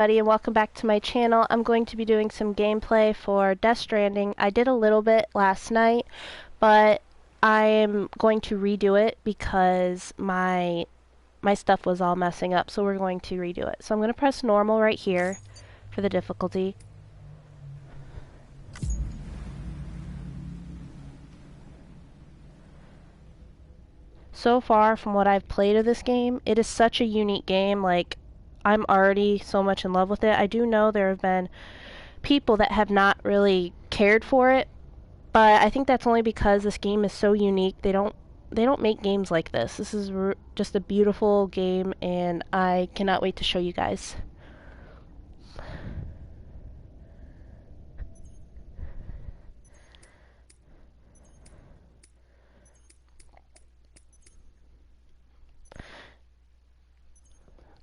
Everybody, and welcome back to my channel. I'm going to be doing some gameplay for Death Stranding. I did a little bit last night, but I'm going to redo it because my stuff was all messing up, so we're going to redo it. So I'm going to press normal right here for the difficulty. So far from what I've played of this game, it is such a unique game. Like, I'm already so much in love with it. I do know there have been people that have not really cared for it, but I think that's only because this game is so unique. They don't make games like this. This is just a beautiful game, and I cannot wait to show you guys.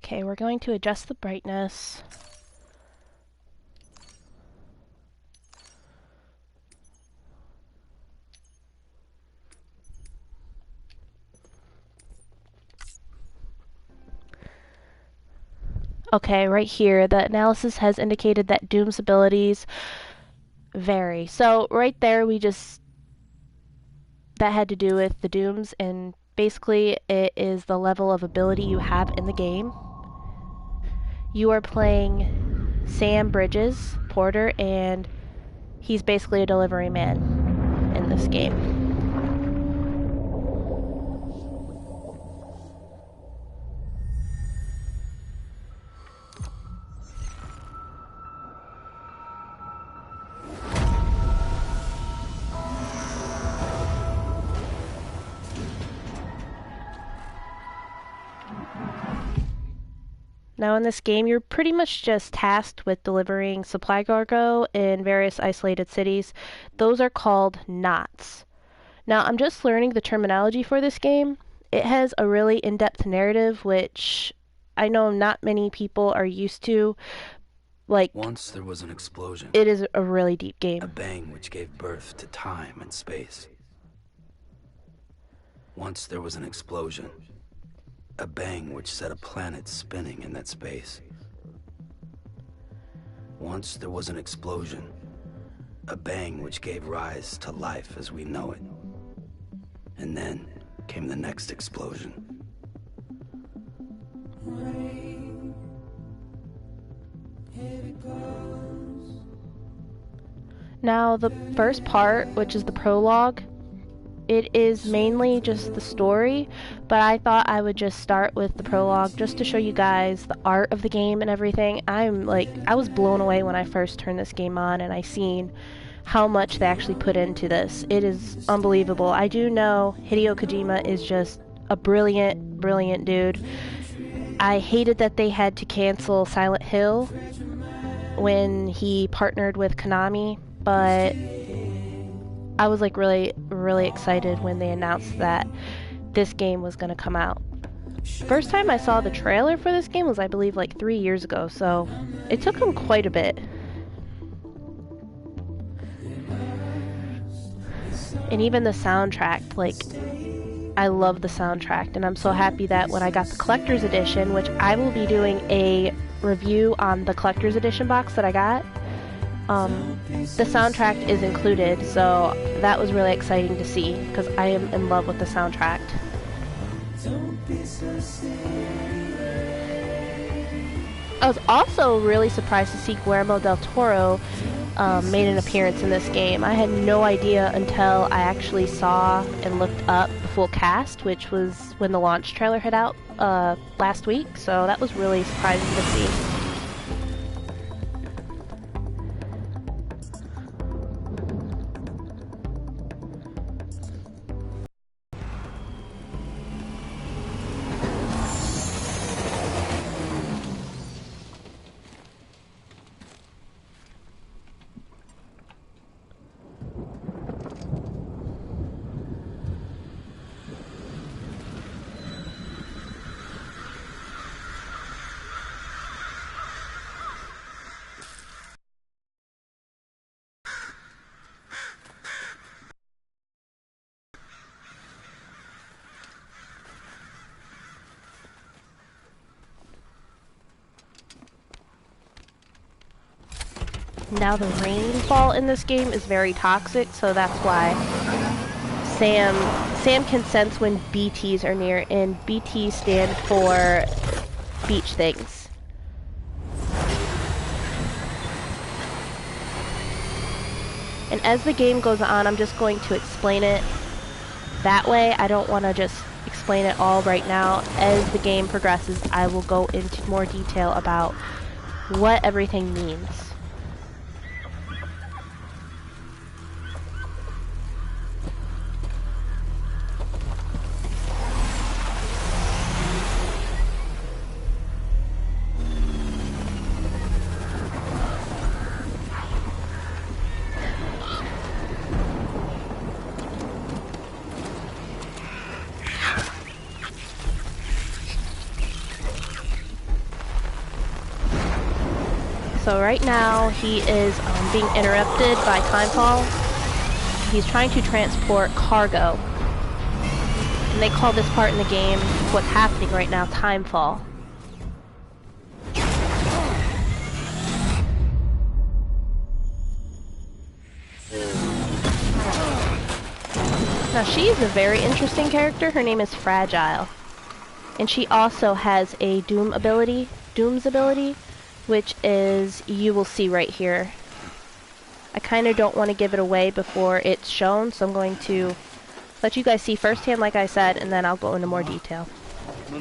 Okay, we're going to adjust the brightness. Okay, right here, the analysis has indicated that Doom's abilities vary. So right there, that had to do with the Dooms, and basically it is the level of ability you have in the game. You are playing Sam Bridges, Porter, and he's basically a delivery man in this game. Now in this game, you're pretty much just tasked with delivering supply cargo in various isolated cities. Those are called knots. Now I'm just learning the terminology for this game. It has a really in-depth narrative, which I know not many people are used to. Like, once there was an explosion. It is a really deep game. A bang which gave birth to time and space. Once there was an explosion. A bang which set a planet spinning in that space. Once there was an explosion. A bang which gave rise to life as we know it. And then came the next explosion. Now the first part, which is the prologue, it is mainly just the story, but I thought I would just start with the prologue just to show you guys the art of the game and everything. I was blown away when I first turned this game on and I seen how much they actually put into this. It is unbelievable. I do know Hideo Kojima is just a brilliant, brilliant dude. I hated that they had to cancel Silent Hill when he partnered with Konami, but I was like really, really excited when they announced that this game was going to come out. First time I saw the trailer for this game was, I believe, like 3 years ago, so it took them quite a bit. And even the soundtrack, like, I love the soundtrack, and I'm so happy that when I got the collector's edition, which I will be doing a review on the collector's edition box that I got, the soundtrack is included, so that was really exciting to see, because I am in love with the soundtrack. I was also really surprised to see Guillermo del Toro made an appearance in this game. I had no idea until I actually saw and looked up the full cast, which was when the launch trailer hit out last week, so that was really surprising to see. Now the rainfall in this game is very toxic, so that's why Sam can sense when BTs are near, and BTs stand for beach things. And as the game goes on, I'm just going to explain it that way. I don't want to just explain it all right now. As the game progresses, I will go into more detail about what everything means. So right now he is being interrupted by timefall. He's trying to transport cargo. And they call this part in the game, what's happening right now, timefall. Now she is a very interesting character. Her name is Fragile. And she also has a Doom's ability, which is, you will see right here. I kind of don't want to give it away before it's shown, so I'm going to let you guys see firsthand, like I said, and then I'll go into more detail. No.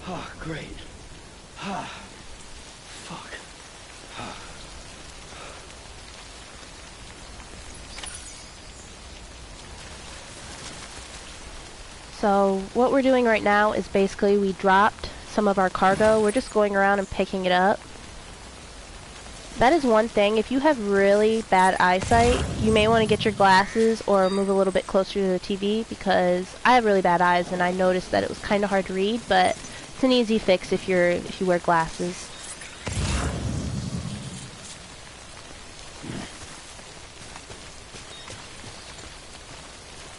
Oh, great. Fuck. So what we're doing right now is basically we dropped some of our cargo. We're just going around and picking it up. That is one thing. If you have really bad eyesight, you may want to get your glasses or move a little bit closer to the TV, because I have really bad eyes and I noticed that it was kind of hard to read, but it's an easy fix if you wear glasses.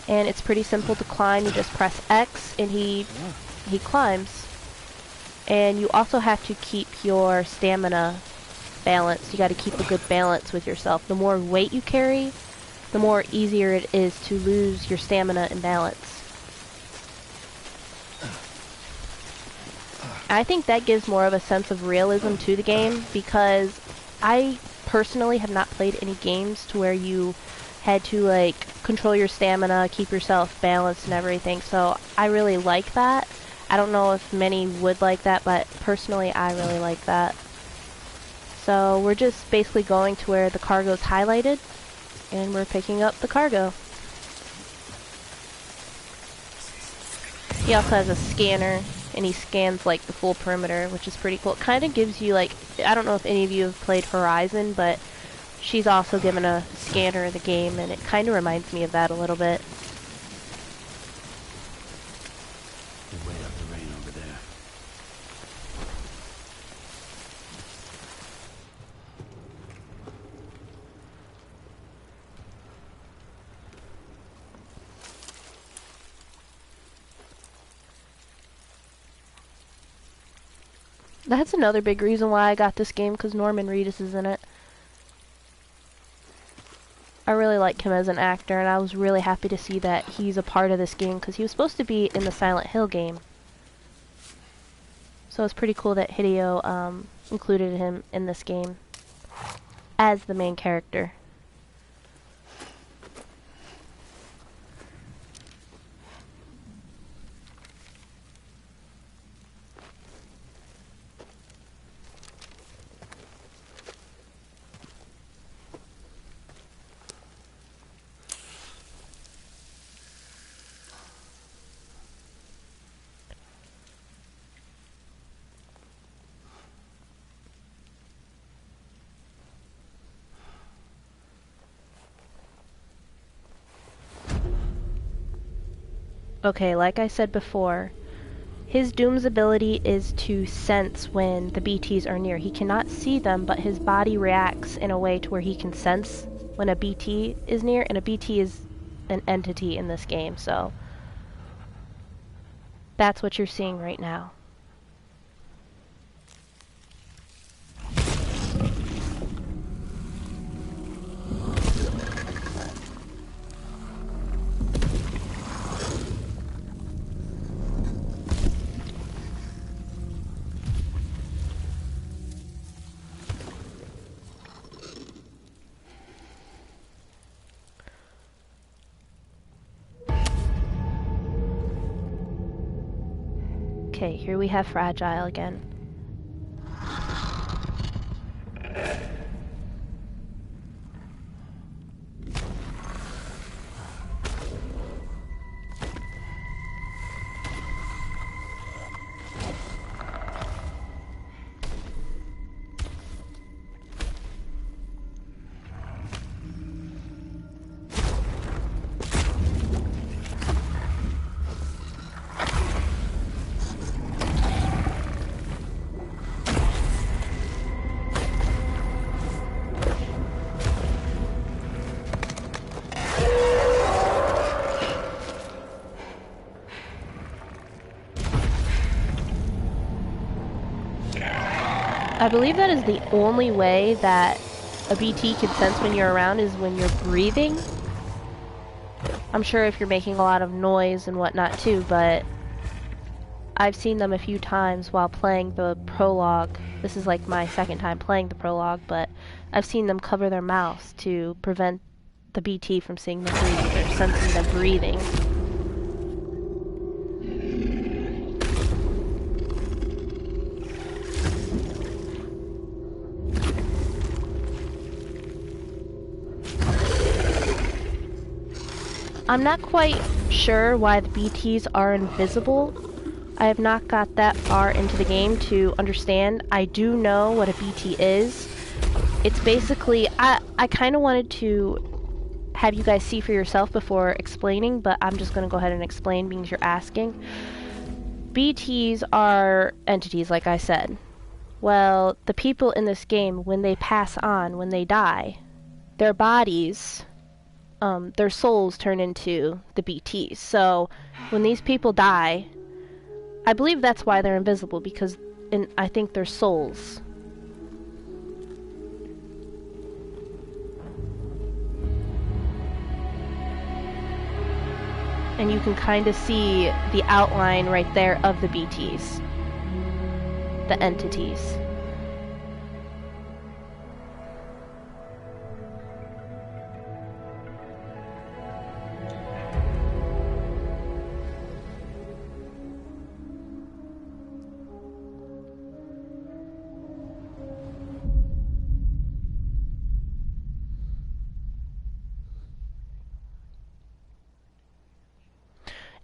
And it's pretty simple to climb. You just press X and he climbs. And you also have to keep your stamina balanced. You got to keep a good balance with yourself. The more weight you carry, the more easier it is to lose your stamina and balance. I think that gives more of a sense of realism to the game, because I personally have not played any games to where you had to like control your stamina, keep yourself balanced and everything, so I really like that. I don't know if many would like that, but personally I really like that. So we're just basically going to where the cargo is highlighted, and we're picking up the cargo. He also has a scanner, and he scans like the full perimeter, which is pretty cool. It kind of gives you like, I don't know if any of you have played Horizon, but she's also given a scanner in the game, and it kind of reminds me of that a little bit. Way up the rain over there. That's another big reason why I got this game, because Norman Reedus is in it. I really like him as an actor, and I was really happy to see that he's a part of this game, because he was supposed to be in the Silent Hill game. So it's pretty cool that Hideo included him in this game as the main character. Okay, like I said before, his Doom's ability is to sense when the BTs are near. He cannot see them, but his body reacts in a way to where he can sense when a BT is near, and a BT is an entity in this game, so that's what you're seeing right now. Okay, here we have Fragile again. I believe that is the only way that a BT can sense when you're around is when you're breathing. I'm sure if you're making a lot of noise and whatnot too, but I've seen them a few times while playing the prologue. This is like my second time playing the prologue, but I've seen them cover their mouths to prevent the BT from seeing them breathe or sensing them breathing. I'm not quite sure why the BTs are invisible. I have not got that far into the game to understand. I do know what a BT is. It's basically, I kind of wanted to have you guys see for yourself before explaining, but I'm just going to go ahead and explain because you're asking. BTs are entities, like I said. Well, the people in this game, when they pass on, when they die, their bodies... their souls turn into the BTs. So when these people die, I believe that's why they're invisible, because I think they're souls. And you can kind of see the outline right there of the BTs, the entities.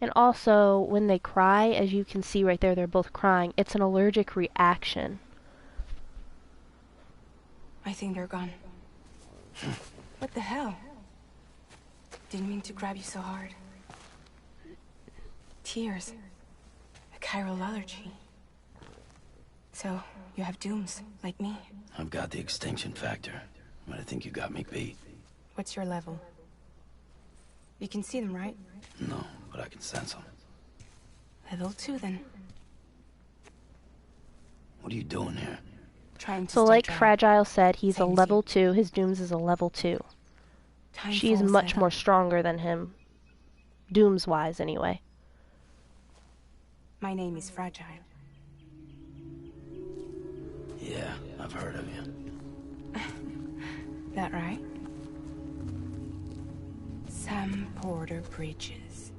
And also, when they cry, as you can see right there, they're both crying. It's an allergic reaction. I think they're gone. What the hell? Didn't mean to grab you so hard. Tears. A chiral allergy. So, you have dooms, like me. I've got the extinction factor, but I think you got me beat. What's your level? You can see them, right? No, but I can sense them. Level 2, then. What are you doing here? Trying to So stay like dry. Fragile said, he's a Same as level you. 2. His Dooms is a level 2. Time She's falls much that more up. stronger than him. Dooms-wise, anyway. My name is Fragile. Yeah, I've heard of you. That right? Sam Porter Bridges.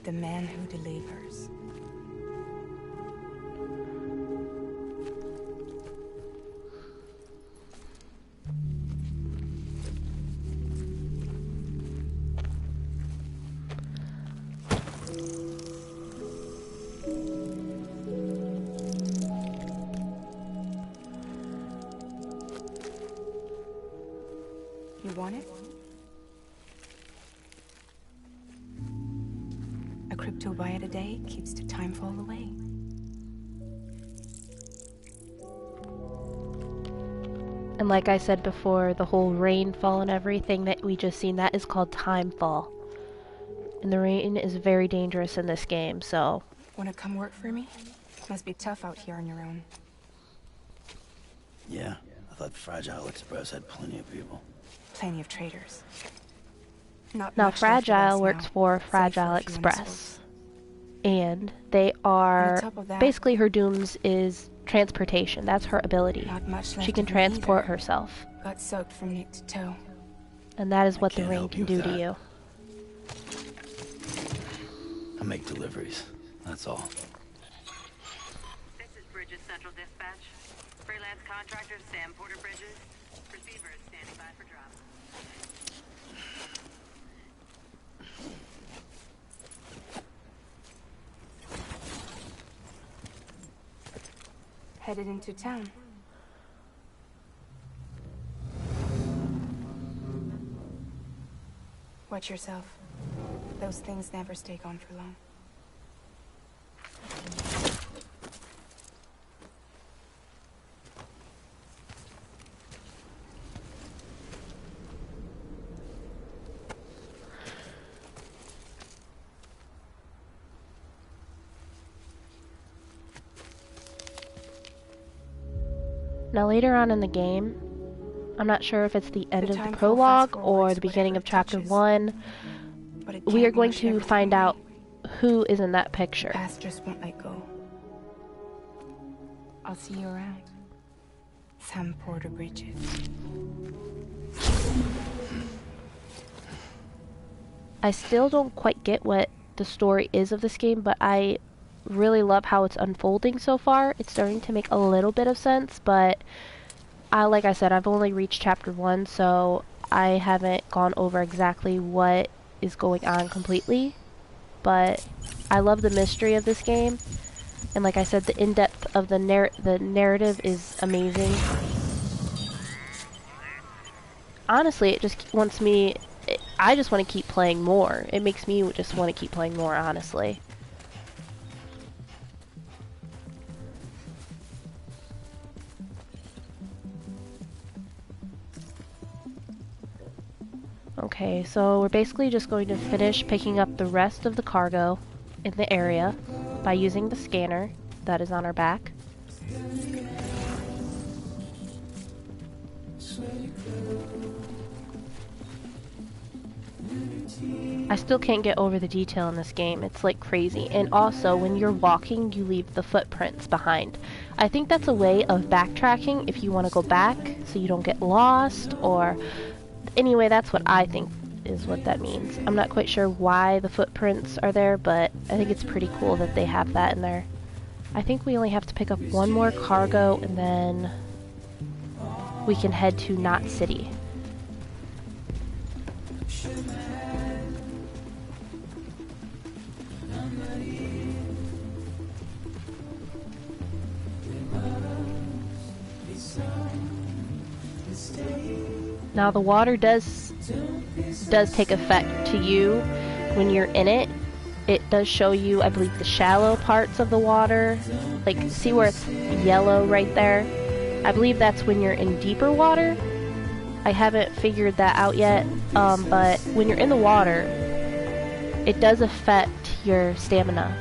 The man who delivers. You want it? A crypto byte a day keeps the time fall away. And like I said before, the whole rainfall and everything that we just seen, that is called timefall. And the rain is very dangerous in this game, so... Wanna come work for me? Must be tough out here on your own. Yeah, I thought Fragile Express had plenty of people. Plenty of traders. Not Now much left of us Fragile works now, for save Fragile a few Express. unspoken. And they are... top of that- basically her Dooms is transportation. That's her ability. Not much left She can of me transport either. herself. Got soaked from neck to toe. And that is I what the can't rain help can you do with to that. you. I make deliveries, that's all. This is Bridges Central Dispatch. Freelance contractor Sam Porter Bridges. Receiver is standing by for drop. Headed into town. Watch yourself. Those things never stay gone for long. Now later on in the game, I'm not sure if it's the end of the prologue or the beginning of chapter 1, we are going to find out who is in that picture. Past just won't let go. I'll see you around. Sam Porter Bridges. I still don't quite get what the story is of this game, but I really love how it's unfolding so far. It's starting to make a little bit of sense, but like I said, I've only reached chapter 1, so I haven't gone over exactly what is going on completely. But I love the mystery of this game, and like I said, the in-depth of the narrative is amazing. Honestly, it just wants me... I just want to keep playing more. It makes me just want to keep playing more, honestly. Okay, so we're basically just going to finish picking up the rest of the cargo in the area by using the scanner that is on our back. I still can't get over the detail in this game. It's like crazy. And also, when you're walking, you leave the footprints behind. I think that's a way of backtracking if you want to go back so you don't get lost, or... Anyway, that's what I think is what that means. I'm not quite sure why the footprints are there, but I think it's pretty cool that they have that in there. I think we only have to pick up one more cargo, and then we can head to Knot City. Now the water does take effect to you when you're in it. It does show you, I believe, the shallow parts of the water. Like, see where it's yellow right there? I believe that's when you're in deeper water. I haven't figured that out yet, but when you're in the water, it does affect your stamina.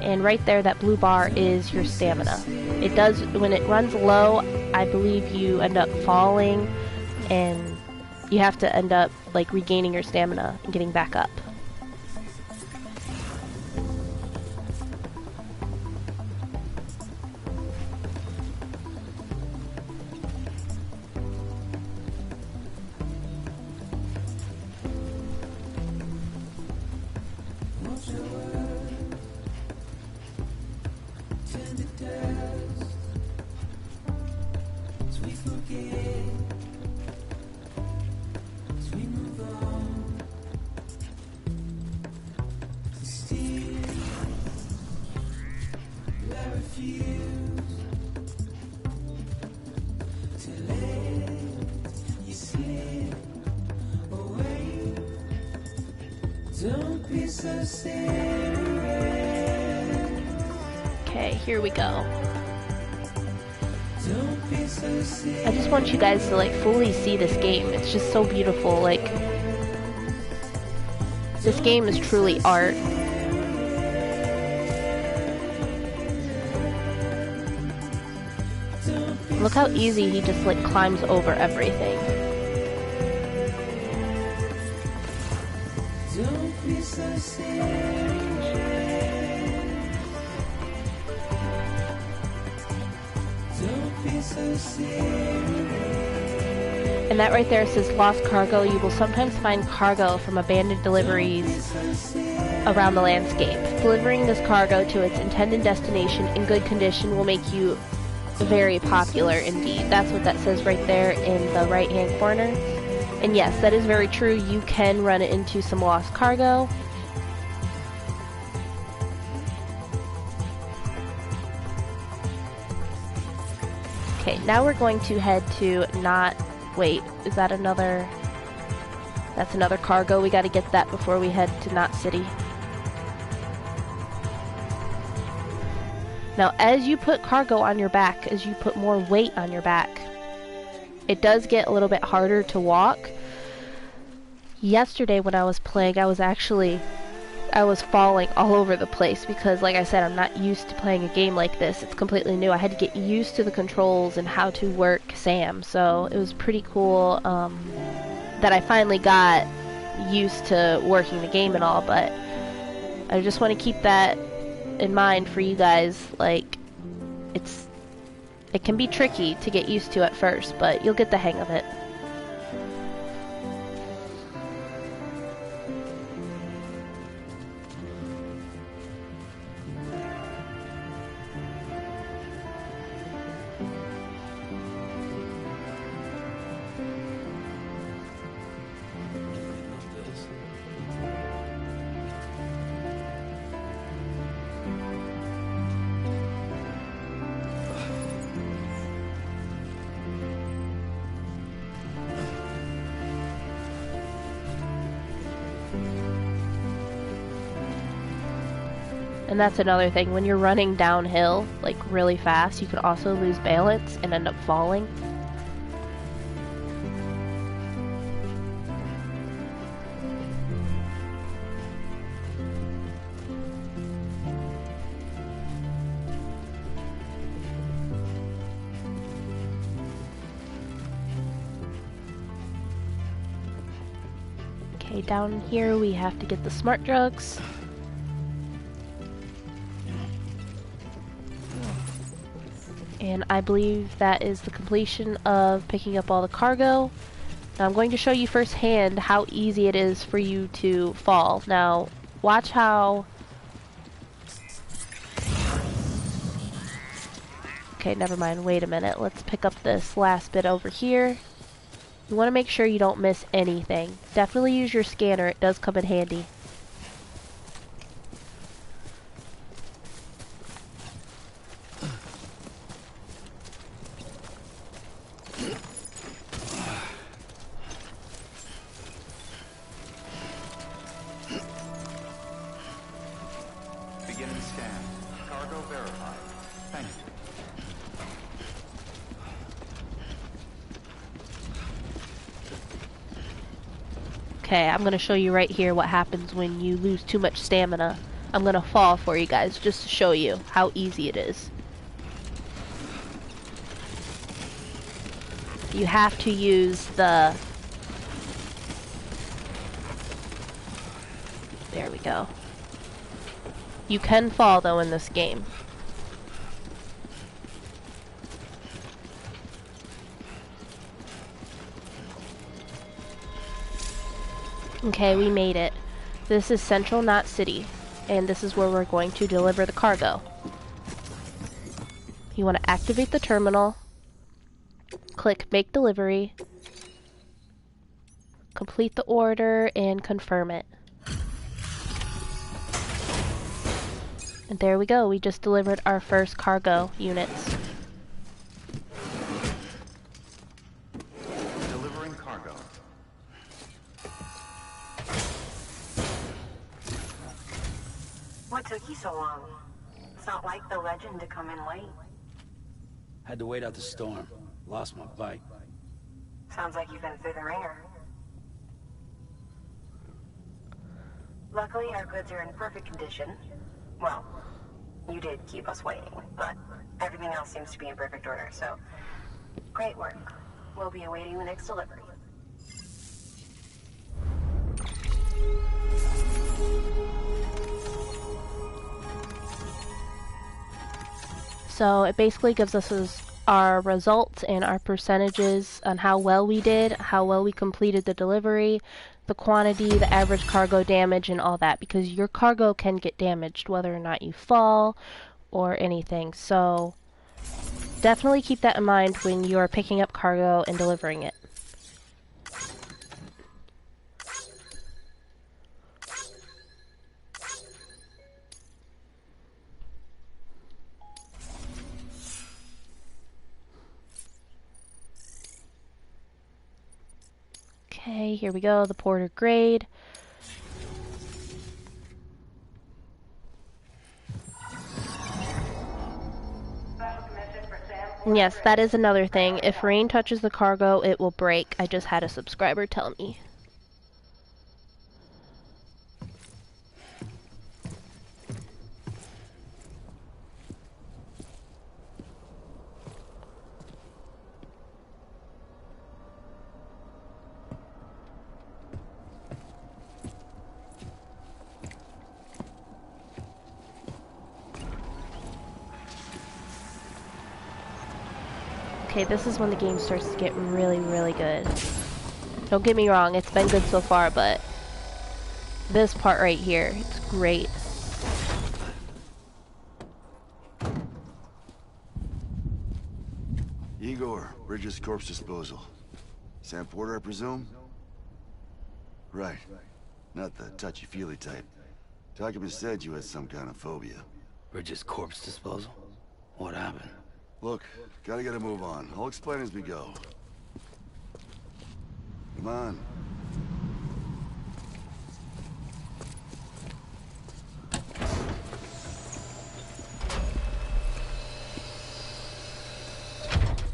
And right there, that blue bar is your stamina. It does, when it runs low, I believe you end up falling, and you have to end up like regaining your stamina and getting back up. Okay, here we go. I just want you guys to like fully see this game. It's just so beautiful. Like, this game is truly art. Look how easy he just like climbs over everything. And that right there says lost cargo. You will sometimes find cargo from abandoned deliveries around the landscape. delivering this cargo to its intended destination in good condition will make you very popular indeed. That's what that says right there in the right-hand corner. And yes, that is very true. You can run into some lost cargo. Okay, now we're going to head to wait, is that another... That's another cargo. We gotta get that before we head to Knot City. Now, as you put cargo on your back, as you put more weight on your back, it does get a little bit harder to walk. Yesterday when I was playing, I was falling all over the place because, like I said, I'm not used to playing a game like this. It's completely new. I had to get used to the controls and how to work Sam, so it was pretty cool that I finally got used to working the game and all, but I just want to keep that in mind for you guys. Like, it can be tricky to get used to at first, but you'll get the hang of it. And that's another thing, when you're running downhill, like really fast, you can also lose balance and end up falling. Okay, down here we have to get the smart drugs. And I believe that is the completion of picking up all the cargo. Now I'm going to show you firsthand how easy it is for you to fall. Now, watch how... Okay, never mind, wait a minute. Let's pick up this last bit over here. You want to make sure you don't miss anything. Definitely use your scanner, it does come in handy. Okay, I'm going to show you right here what happens when you lose too much stamina. I'm going to fall for you guys just to show you how easy it is. You have to use the... There we go. You can fall though in this game. Okay, we made it. This is Central Knot City, and this is where we're going to deliver the cargo. You want to activate the terminal, click Make Delivery, complete the order, and confirm it. And there we go, we just delivered our first cargo units. Delivering cargo. What took you so long? It's not like the legend to come in late. Had to wait out the storm. Lost my bike. Sounds like you've been through the ringer. Luckily, our goods are in perfect condition. Well, you did keep us waiting, but everything else seems to be in perfect order, so great work. We'll be awaiting the next delivery. So it basically gives us our results and our percentages on how well we did, how well we completed the delivery, the quantity, the average cargo damage, and all that, because your cargo can get damaged whether or not you fall or anything. So definitely keep that in mind when you're picking up cargo and delivering it. Okay, here we go, the Porter grade. And yes, that is another thing. If rain touches the cargo, it will break. I just had a subscriber tell me. Okay, this is when the game starts to get really, really good. Don't get me wrong, it's been good so far, but this part right here, it's great. Igor, Bridges Corpse Disposal. Sam Porter, I presume? Right. Not the touchy-feely type. Document said you had some kind of phobia. Bridges corpse disposal? What happened? Look, gotta get a move on. I'll explain as we go. Come on.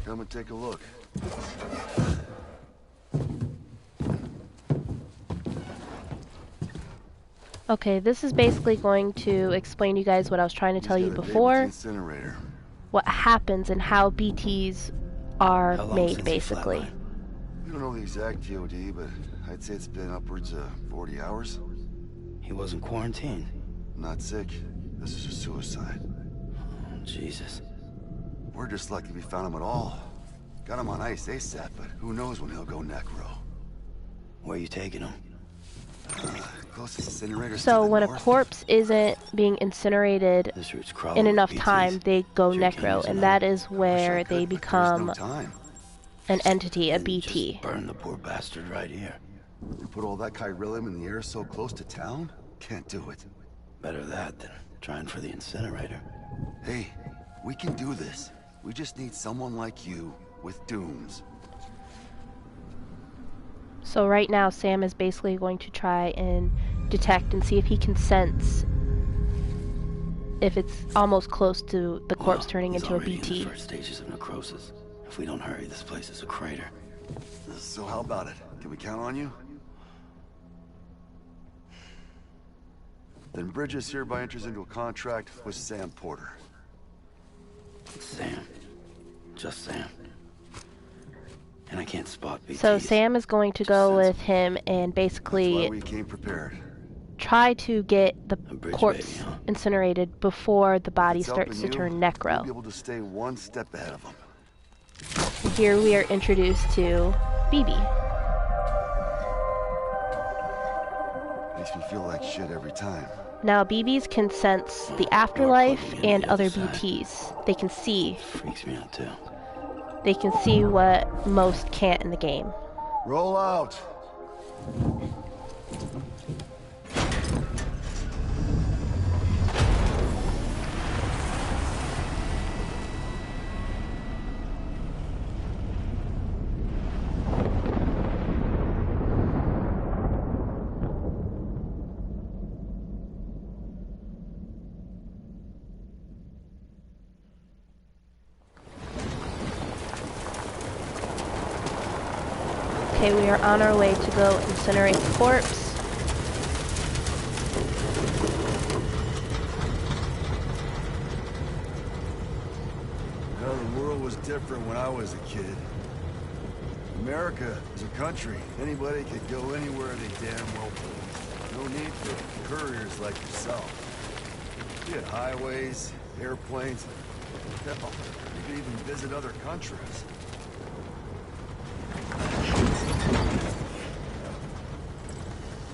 Come and take a look. Okay, this is basically going to explain to you guys what I was trying to tell you before. Incinerator. What happens and how BTs are made, basically. We don't know the exact TOD, but I'd say it's been upwards of 40 hours. He wasn't quarantined. Not sick. This is a suicide. Oh, Jesus. We're just lucky we found him at all. Got him on ice ASAP, but who knows when he'll go necro. Where you taking him? Closest incinerator. So when a corpse isn't being incinerated in enough time, they go necro, and that is where they become an entity, a BT. Just burn the poor bastard right here. You put all that chiralium in the air so close to town? Can't do it. Better that than trying for the incinerator. Hey, we can do this. We just need someone like you with dooms. So right now, Sam is basically going to try and detect and see if he can sense if it's almost close to the corpse turning into a BT. In the first stages of necrosis. If we don't hurry, this place is a crater. So how about it? Can we count on you? Then Bridges hereby enters into a contract with Sam Porter. Sam. Just Sam. And I can't spot BTs. So Sam is going to go with him and basically we came prepared. try to get the corpse baby, huh? incinerated before the body starts to turn necro. We'll be able to stay one step ahead of him. Here we are introduced to BB. Makes me feel like shit every time. Now BBs can sense the afterlife and other BTs. They can see. Freaks me out too. They can see what most can't in the game. Roll out. Okay, we are on our way to go incinerate the corpse. Well, the world was different when I was a kid. America is a country. Anybody could go anywhere they damn well please. No need for couriers like yourself. You had highways, airplanes. Hell, you could even visit other countries.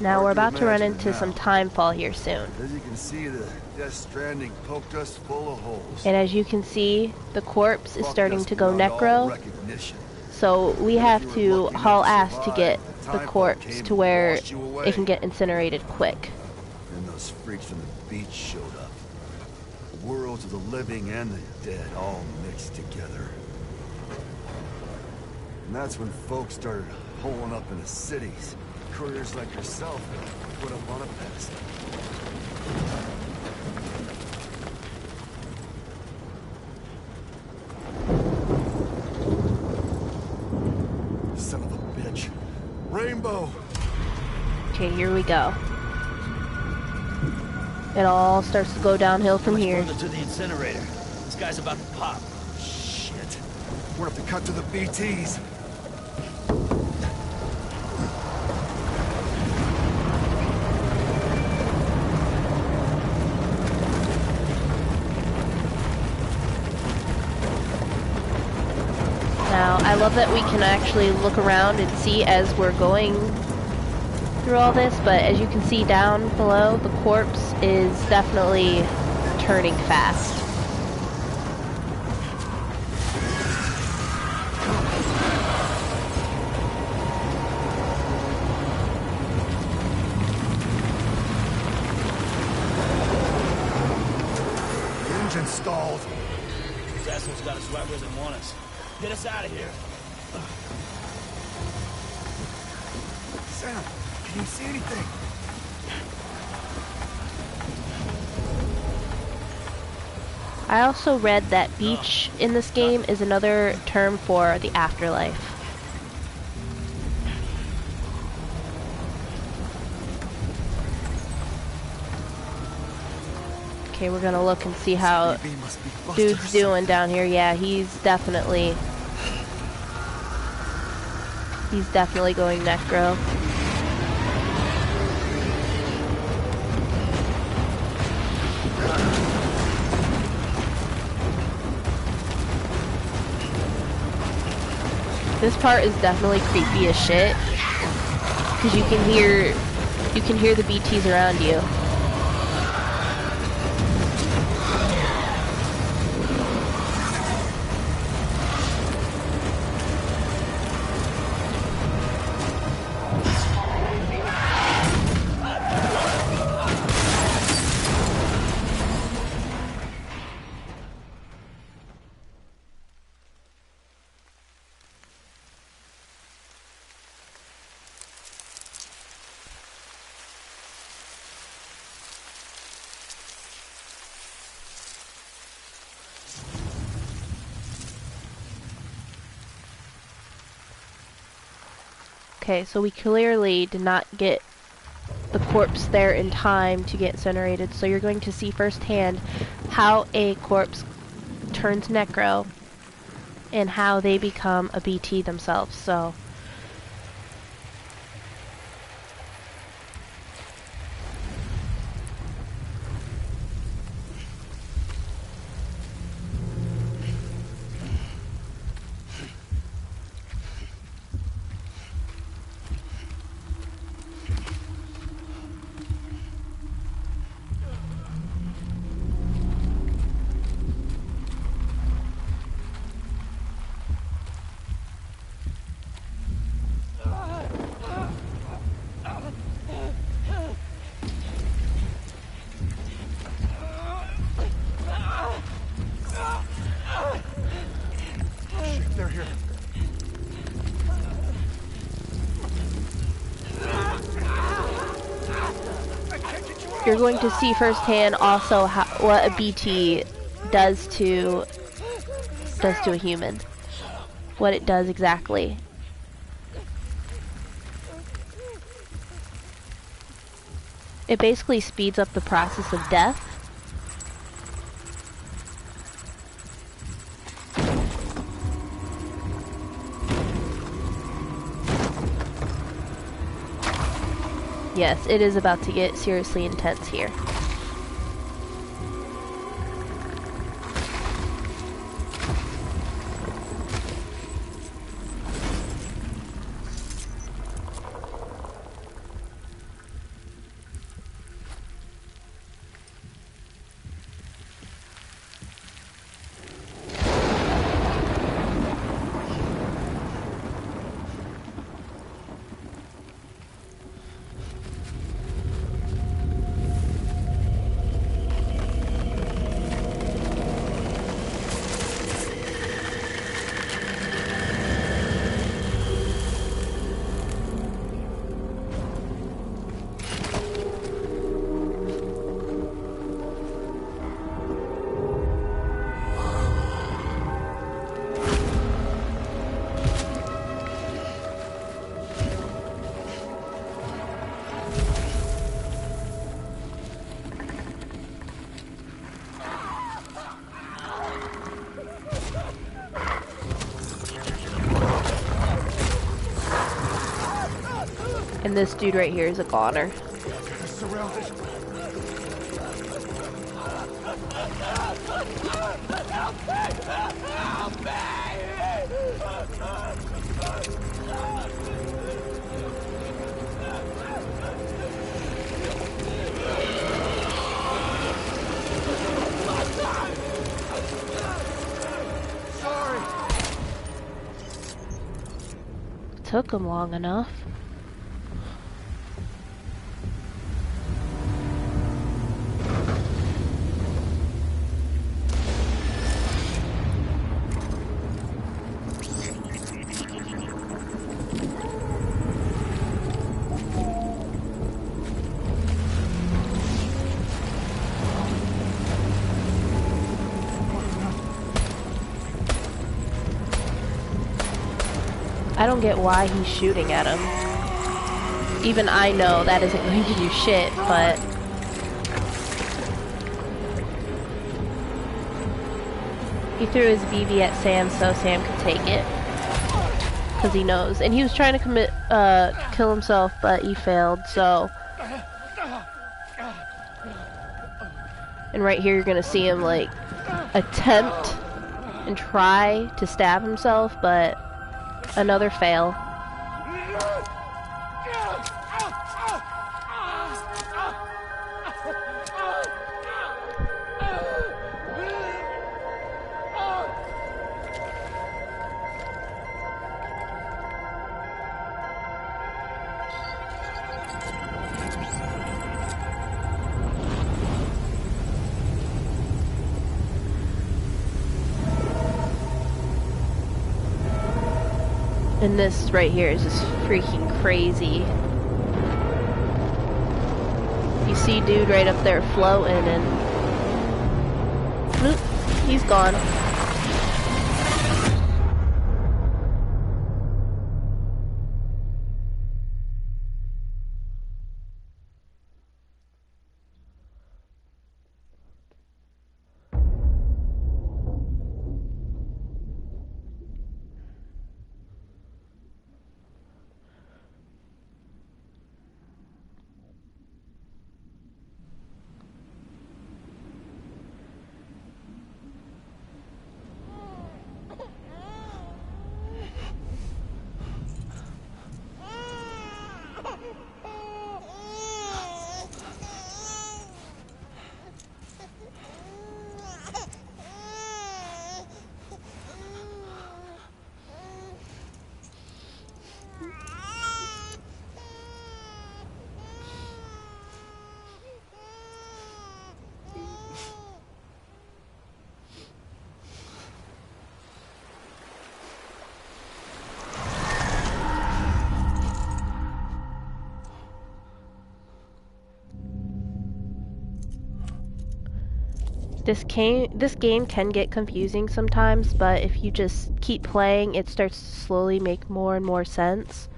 Now we're about to run Imagine into now. some time fall here soon. As you can see, the Death Stranding poked us full of holes. And as you can see, the corpse is Fucked starting us to go beyond all necro. recognition. So we have If you to were lucky haul enough to ass to survive, get the the time bomb corpse came to and where washed you away. it can get incinerated quick. Then those freaks from the beach showed up. The worlds of the living and the dead all mixed together. And that's when folks started holing up in the cities. Couriers like yourself put up on a pedestal. Son of a bitch. Rainbow! Okay, here we go. It all starts to go downhill from here. To the incinerator. This guy's about to pop. Shit. We're gonna have to cut to the BTs. Now, I love that we can actually look around and see as we're going through all this, but as you can see down below, the corpse is definitely turning fast. The engine stalled. These assholes got us right where they want us. Get us out of here. Sam, can you see anything? I also read that beach in this game is another term for the afterlife. Okay, we're gonna look and see how BB must be busted or dude's doing down here. Yeah, he's definitely going necro. This part is definitely creepy as shit, because you can hear the BTs around you. Okay, so we clearly did not get the corpse there in time to get incinerated, so you're going to see firsthand how a corpse turns necro and how they become a BT themselves. So They're here. you're going to see firsthand also what a BT does to a human. What it does exactly. It basically speeds up the process of death. Yes, it is about to get seriously intense here. this dude right here is a goner. Took him long enough. I don't get why he's shooting at him. Even I know that isn't going to do shit, but... He threw his BB at Sam so Sam could take it. Because he knows. And he was trying to kill himself, but he failed, so... And right here you're gonna see him, like, attempt and try to stab himself, but... Another fail. And this right here is just freaking crazy. You see dude right up there floating and... Bloop, he's gone. This game can get confusing sometimes, but if you just keep playing, it starts to slowly make more and more sense.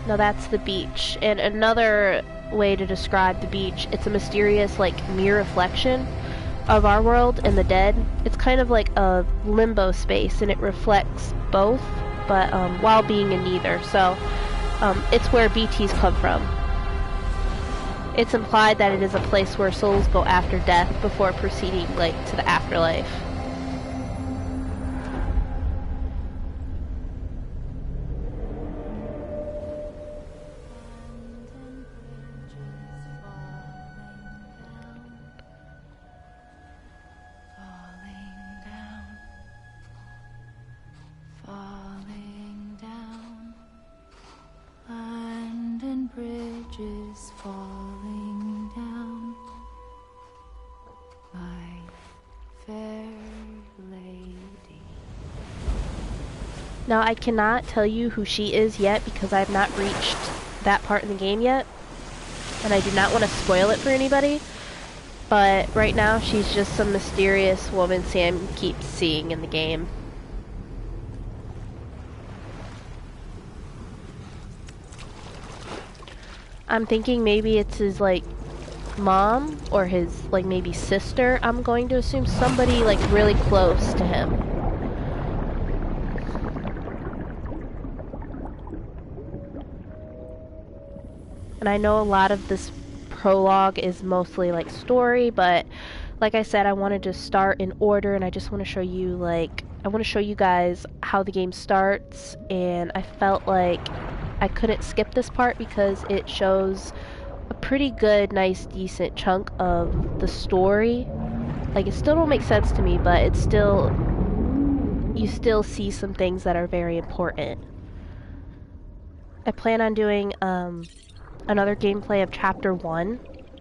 Now that's the beach, and another way to describe the beach, it's a mysterious, like, mirror reflection of our world and the dead. It's kind of like a limbo space, and it reflects both, but while being in neither. So it's where BTs come from. It's implied that it is a place where souls go after death before proceeding, like, to the afterlife. Falling down, my fair lady. Now I cannot tell you who she is yet because I have not reached that part in the game yet. and I do not want to spoil it for anybody, but right now she's just some mysterious woman Sam keeps seeing in the game. I'm thinking maybe it's his, like, mom or his, like, maybe sister. I'm going to assume somebody, like, really close to him. And I know a lot of this prologue is mostly, like, story, but like I said, I wanted to start in order, and I just want to show you, like, I want to show you guys how the game starts, and I felt like I couldn't skip this part because it shows a pretty good, nice, decent chunk of the story. Like, it still don't make sense to me, but it's still, you still see some things that are very important. I plan on doing another gameplay of Chapter 1.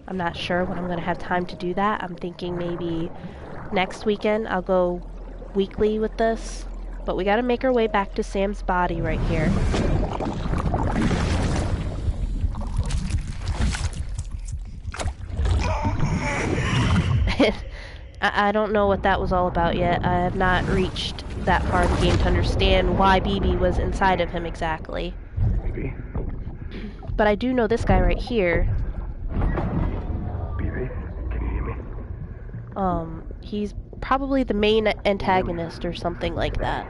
I'm not sure when I'm going to have time to do that. I'm thinking maybe next weekend I'll go weekly with this. But we got to make our way back to Sam's body right here. I don't know what that was all about yet. I have not reached that part of the game to understand why BB was inside of him exactly. But I do know this guy right here. BB, can you hear me? He's probably the main antagonist or something like that.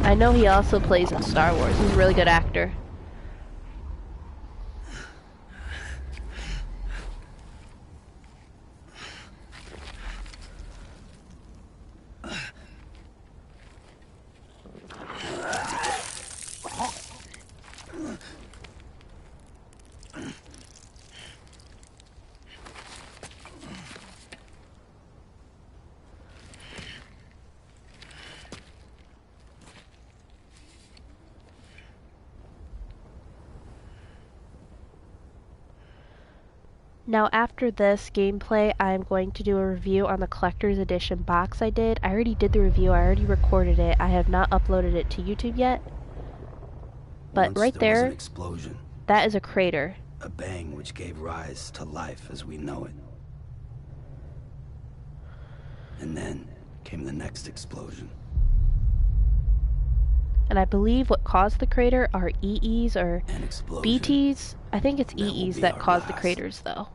I know he also plays in Star Wars. He's a really good actor. Now after this gameplay, I'm going to do a review on the collector's edition box I did. I already did the review, I already recorded it. I have not uploaded it to YouTube yet. But Once right there was there, an explosion, that is a crater. a bang which gave rise to life as we know it. And then came the next explosion. And I believe what caused the crater are EEs or An explosion. BTs. I think it's That will EEs be that our cause the last. craters though.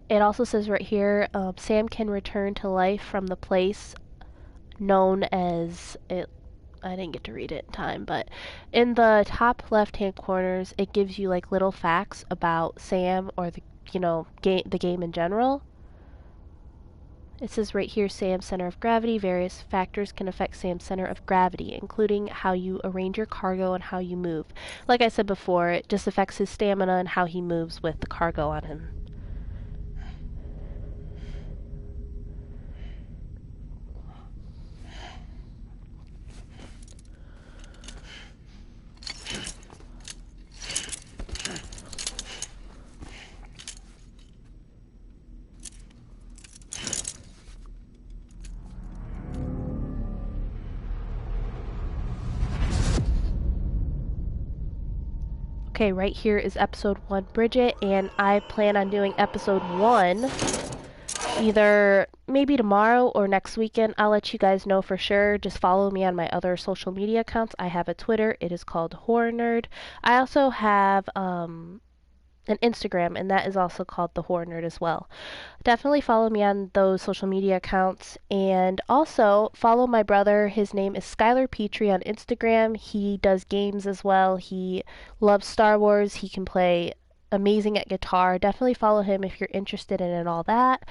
It also says right here, Sam can return to life from the place known as it. I didn't get to read it in time, but in the top left-hand corners, it gives you like little facts about Sam or the the game in general. It says right here, Sam's center of gravity. Various factors can affect Sam's center of gravity, including how you arrange your cargo and how you move. Like I said before, it just affects his stamina and how he moves with the cargo on him. Okay, right here is episode 1, Bridget, and I plan on doing episode 1 either maybe tomorrow or next weekend. I'll let you guys know for sure. Just follow me on my other social media accounts. I have a Twitter. It is called Horror Nerd. I also have an Instagram, and that is also called The Horror Nerd as well. Definitely follow me on those social media accounts, and also follow my brother. His name is Skylar Petrie on Instagram. He does games as well. He loves Star Wars. He can play amazing at guitar. Definitely follow him if you're interested in it, all that.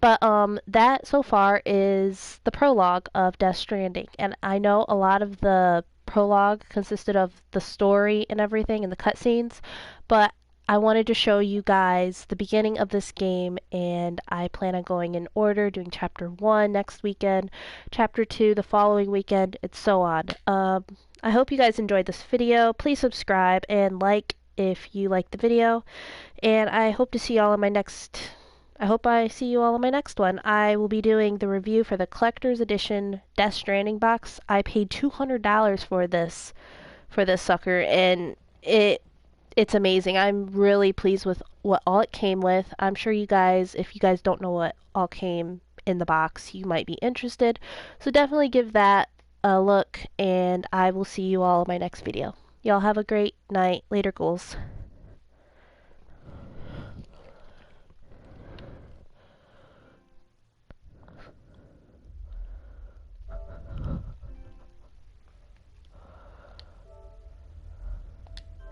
But that so far is the prologue of Death Stranding, and I know a lot of the prologue consisted of the story and everything and the cutscenes, but I wanted to show you guys the beginning of this game, and I plan on going in order, doing chapter 1 next weekend, chapter 2 the following weekend, and so on. I hope you guys enjoyed this video. Please subscribe and like if you liked the video, and I hope to see y'all in my next... I hope I see you all in my next one. I will be doing the review for the Collector's Edition Death Stranding box. I paid $200 for this sucker, and it's amazing. I'm really pleased with what all it came with. I'm sure you guys, if you guys don't know what all came in the box, you might be interested. So definitely give that a look, and I will see you all in my next video. Y'all have a great night. Later, ghouls.